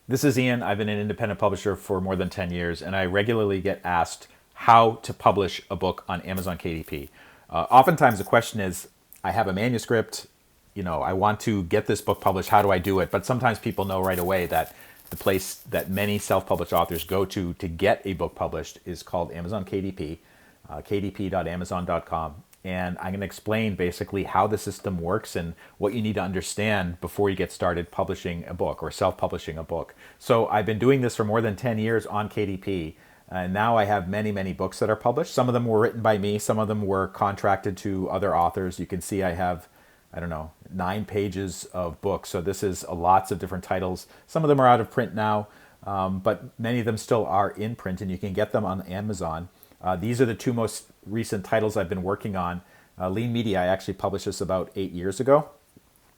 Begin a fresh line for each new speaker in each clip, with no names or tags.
This is Ian. I've been an independent publisher for more than 10 years, and I regularly get asked how to publish a book on Amazon KDP. Oftentimes, the question is, I have a manuscript, I want to get this book published. How do I do it? But sometimes people know right away that the place that many self-published authors go to get a book published is called Amazon KDP, kdp.amazon.com. And I'm going to explain basically how the system works and what you need to understand before you get started publishing a book or self-publishing a book. So I've been doing this for more than 10 years on KDP. And now I have many, many books that are published. Some of them were written by me. Some of them were contracted to other authors. You can see I have, I don't know, 9 pages of books. So this is lots of different titles. Some of them are out of print now, but many of them still are in print, and you can get them on Amazon. These are the 2 most recent titles I've been working on. Lean Media, I actually published this about 8 years ago,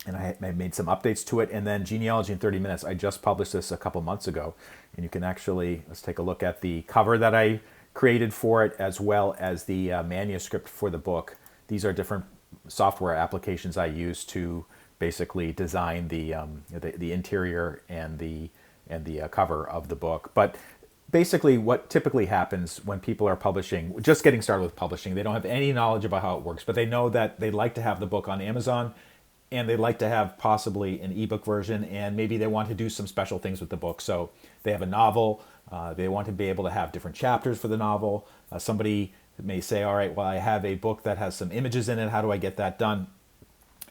and I made some updates to it. And then Genealogy in 30 Minutes, I just published this a couple months ago. And you can actually, let's take a look at the cover that I created for it, as well as the manuscript for the book. These are different software applications I use to basically design the interior and the cover of the book. But basically what typically happens when people are publishing, just getting started with publishing, they don't have any knowledge about how it works, but they know that they'd like to have the book on Amazon, and they'd like to have possibly an ebook version, and maybe they want to do some special things with the book. So they have a novel, they want to be able to have different chapters for the novel. Somebody may say, all right, well, I have a book that has some images in it. How do I get that done?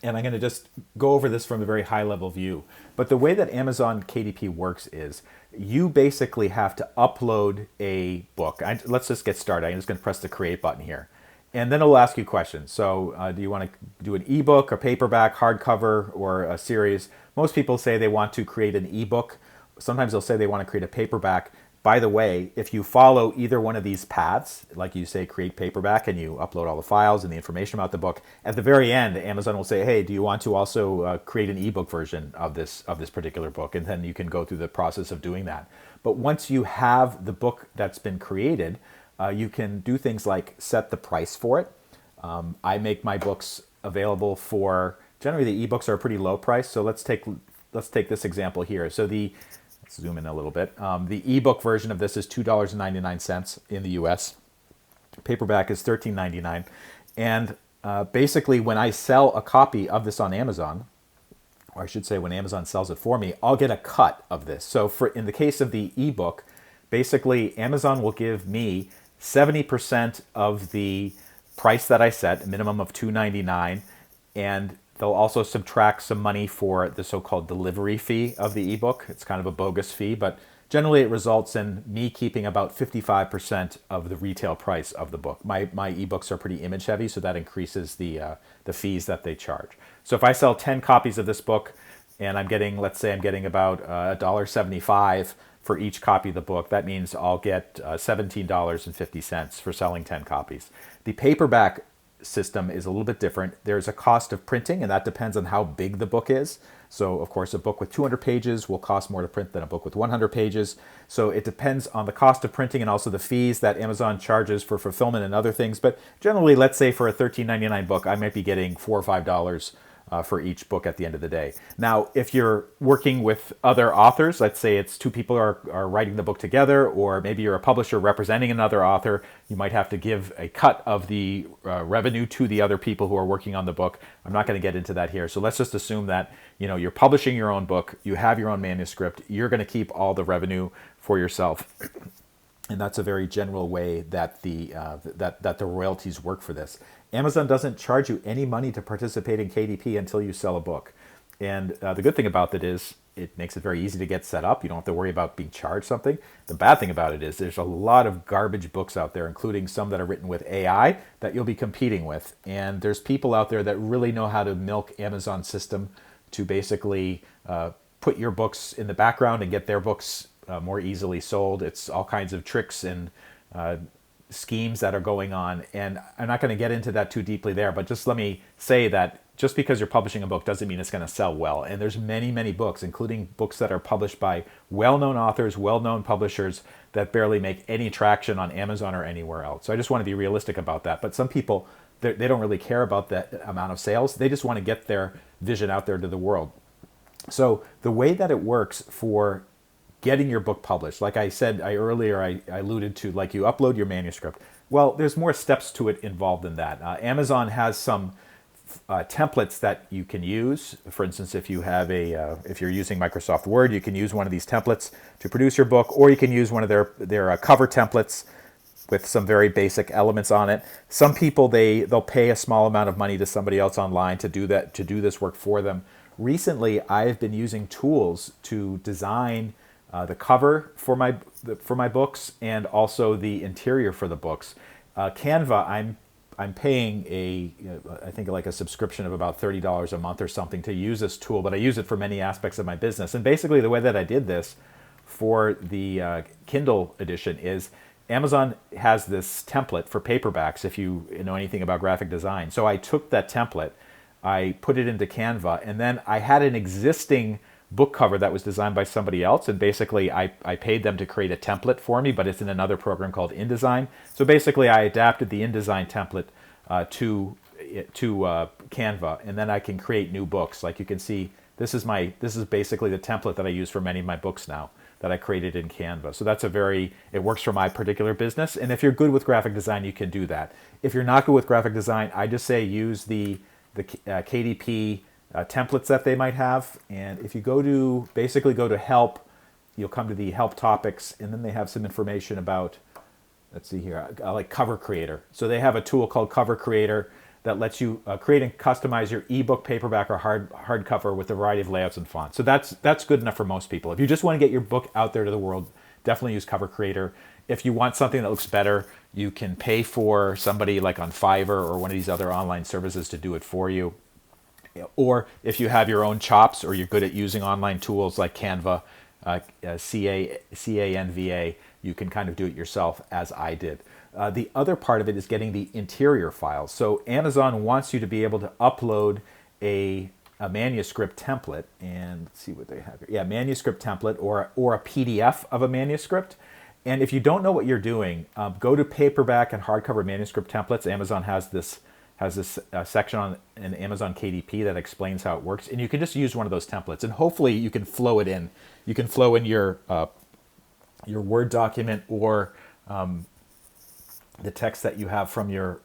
And I'm going to just go over this from a very high level view. But the way that Amazon KDP works is you basically have to upload a book. Let's just get started. I'm just going to press the create button here. And then it'll ask you questions. So do you want to do an ebook, a paperback, hardcover, or a series? Most people say they want to create an ebook. Sometimes they'll say they want to create a paperback. By the way, if you follow either one of these paths, like you say create paperback and you upload all the files and the information about the book, at the very end, Amazon will say, hey, do you want to also create an ebook version of this particular book? And then you can go through the process of doing that. But once you have the book that's been created, you can do things like set the price for it. I make my books available for, generally the ebooks are a pretty low price. So let's take this example here. So let's zoom in a little bit. The ebook version of this is $2.99 in the US. Paperback is $13.99. And basically when I sell a copy of this on Amazon, or I should say when Amazon sells it for me, I'll get a cut of this. So in the case of the ebook, basically Amazon will give me 70% of the price that I set, a minimum of $2.99, and they'll also subtract some money for the so-called delivery fee of the ebook. It's kind of a bogus fee, but generally it results in me keeping about 55% of the retail price of the book. My ebooks are pretty image heavy, so that increases the fees that they charge. So if I sell 10 copies of this book and I'm getting, let's say I'm getting about $1.75 for each copy of the book, that means I'll get $17.50 for selling 10 copies. The paperback system is a little bit different. There's a cost of printing, and that depends on how big the book is. So, of course, a book with 200 pages will cost more to print than a book with 100 pages. So it depends on the cost of printing and also the fees that Amazon charges for fulfillment and other things. But generally, let's say for a $13.99 book, I might be getting $4 or $5 for each book at the end of the day. Now, if you're working with other authors, let's say it's 2 people are writing the book together, or maybe you're a publisher representing another author, you might have to give a cut of the revenue to the other people who are working on the book. I'm not going to get into that here. So let's just assume that you're publishing your own book, you have your own manuscript, you're going to keep all the revenue for yourself. And that's a very general way that the royalties work for this. Amazon doesn't charge you any money to participate in KDP until you sell a book. And the good thing about it is it makes it very easy to get set up. You don't have to worry about being charged something. The bad thing about it is there's a lot of garbage books out there, including some that are written with AI that you'll be competing with. And there's people out there that really know how to milk Amazon system to basically put your books in the background and get their books more easily sold. It's all kinds of tricks and schemes that are going on, and I'm not going to get into that too deeply there, but just let me say that just because you're publishing a book doesn't mean it's going to sell well. And there's many, many books, including books that are published by well-known authors, well-known publishers, that barely make any traction on Amazon or anywhere else. So I just want to be realistic about that. But some people, they don't really care about that amount of sales. They just want to get their vision out there to the world. So the way that it works for getting your book published. Like I said earlier, I alluded to, like, you upload your manuscript. Well, there's more steps to it involved than that. Amazon has some templates that you can use. For instance, if you have if you're using Microsoft Word, you can use one of these templates to produce your book, or you can use one of their cover templates with some very basic elements on it. Some people, they'll pay a small amount of money to somebody else online to do this work for them. Recently, I've been using tools to design the cover for my books, and also the interior for the books. Canva, I'm paying I think like a subscription of about $30 a month or something to use this tool, but I use it for many aspects of my business. And basically, the way that I did this for the Kindle edition is Amazon has this template for paperbacks, if you know anything about graphic design. So I took that template, I put it into Canva, and then I had an existing book cover that was designed by somebody else, and basically I paid them to create a template for me, but it's in another program called InDesign. So basically I adapted the InDesign template to Canva, and then I can create new books. Like you can see, this is basically the template that I use for many of my books now, that I created in Canva. So it works for my particular business. And if you're good with graphic design, you can do that. If you're not good with graphic design, I just say use the KDP templates that they might have. And if you go to help, you'll come to the help topics, and then they have some information about, let's see here, like Cover Creator. So they have a tool called Cover Creator that lets you create and customize your ebook, paperback, or hardcover with a variety of layouts and fonts. So that's good enough for most people. If you just want to get your book out there to the world, definitely use Cover Creator. If you want something that looks better, you can pay for somebody like on Fiverr or one of these other online services to do it for you. Or if you have your own chops, or you're good at using online tools like Canva, Canva, you can kind of do it yourself, as I did. The other part of it is getting the interior files. So Amazon wants you to be able to upload a manuscript template, and let's see what they have here. Yeah, manuscript template or a PDF of a manuscript. And if you don't know what you're doing, go to paperback and hardcover manuscript templates. Amazon has this section on an Amazon KDP that explains how it works, and you can just use one of those templates, and hopefully you can flow it in. You can flow in your Word document, or the text that you have from your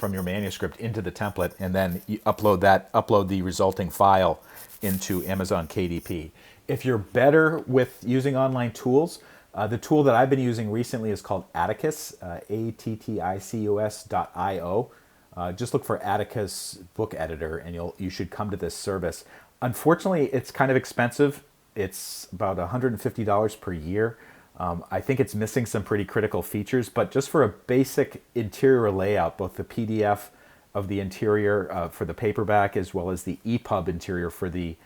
manuscript into the template, and then you upload the resulting file into Amazon KDP. If you're better with using online tools, the tool that I've been using recently is called Atticus, atticus.io. Just look for Atticus Book Editor, and you should come to this service. Unfortunately, it's kind of expensive. It's about $150 per year. I think it's missing some pretty critical features, but just for a basic interior layout, both the PDF of the interior for the paperback as well as the EPUB interior for the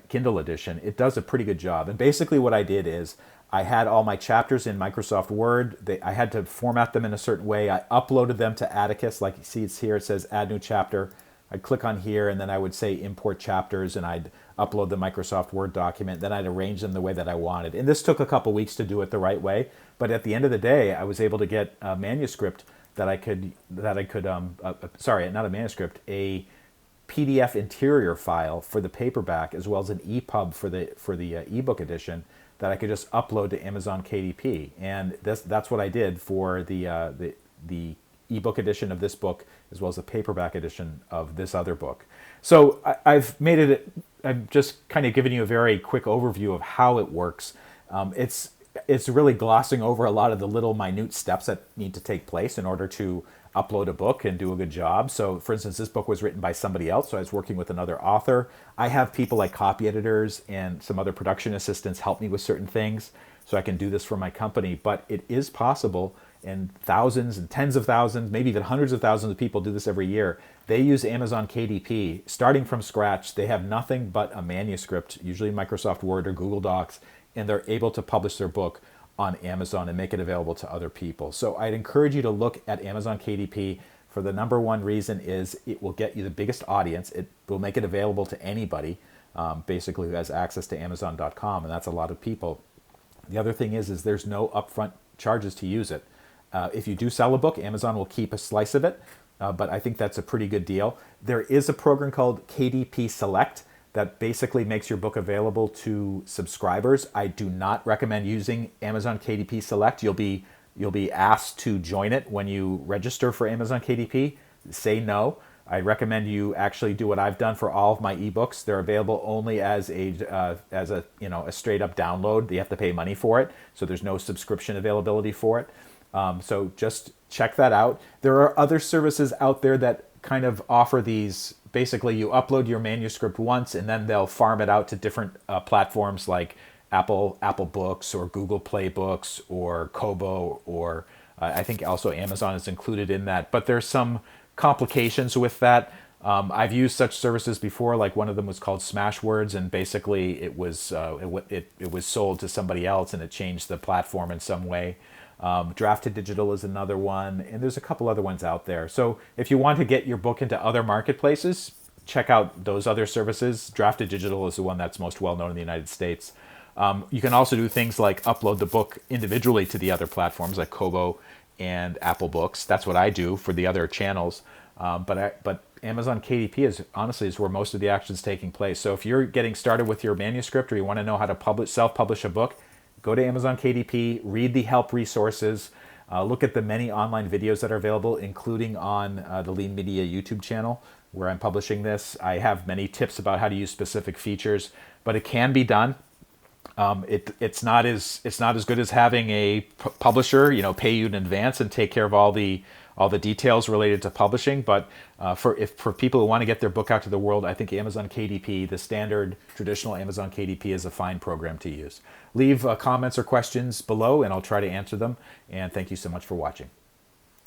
Kindle edition, it does a pretty good job. And basically what I did is I had all my chapters in Microsoft Word. I had to format them in a certain way. I uploaded them to Atticus. Like you see it's here, it says add new chapter. I'd click on here, and then I would say import chapters, and I'd upload the Microsoft Word document. Then I'd arrange them the way that I wanted. And this took a couple weeks to do it the right way. But at the end of the day, I was able to get a manuscript a PDF interior file for the paperback, as well as an EPUB for the ebook edition, that I could just upload to Amazon KDP. And that's what I did for the ebook edition of this book, as well as the paperback edition of this other book. So I've just kind of given you a very quick overview of how it works. It's really glossing over a lot of the little minute steps that need to take place in order to upload a book and do a good job. So for instance, this book was written by somebody else, so I was working with another author. I have people like copy editors and some other production assistants help me with certain things, so I can do this for my company. But it is possible, and thousands and tens of thousands, maybe even hundreds of thousands of people do this every year. They use Amazon KDP starting from scratch. They have nothing but a manuscript, usually Microsoft Word or Google Docs, and they're able to publish their book on Amazon and make it available to other people. So I'd encourage you to look at Amazon KDP. For the number one reason is it will get you the biggest audience. It will make it available to anybody, basically, who has access to Amazon.com, and that's a lot of people. The other thing is there's no upfront charges to use it. If you do sell a book, Amazon will keep a slice of it, but I think that's a pretty good deal. There is a program called KDP Select that basically makes your book available to subscribers. I do not recommend using Amazon KDP Select. You'll be asked to join it when you register for Amazon KDP. Say no. I recommend you actually do what I've done for all of my ebooks. They're available only as a a straight up download. You have to pay money for it, so there's no subscription availability for it. So just check that out. There are other services out there that kind of offer these. Basically, you upload your manuscript once, and then they'll farm it out to different platforms like Apple Books or Google Play Books or Kobo, or I think also Amazon is included in that. But there's some complications with that. I've used such services before. Like one of them was called Smashwords, and basically it was sold to somebody else, and it changed the platform in some way. Drafted Digital is another one, and there's a couple other ones out there. So if you want to get your book into other marketplaces, check out those other services. Drafted Digital is the one that's most well known in the United States. You can also do things like upload the book individually to the other platforms like Kobo and Apple Books. That's what I do for the other channels. But Amazon KDP is where most of the action is taking place. So if you're getting started with your manuscript, or you want to know how to self-publish a book, go to Amazon KDP, read the help resources, look at the many online videos that are available, including on the Lean Media YouTube channel where I'm publishing this. I have many tips about how to use specific features, but it can be done. It's not as good as having a publisher, pay you in advance and take care of all the details related to publishing. But for people who want to get their book out to the world, I think Amazon KDP, the standard traditional Amazon KDP, is a fine program to use. Leave comments or questions below, and I'll try to answer them. And thank you so much for watching.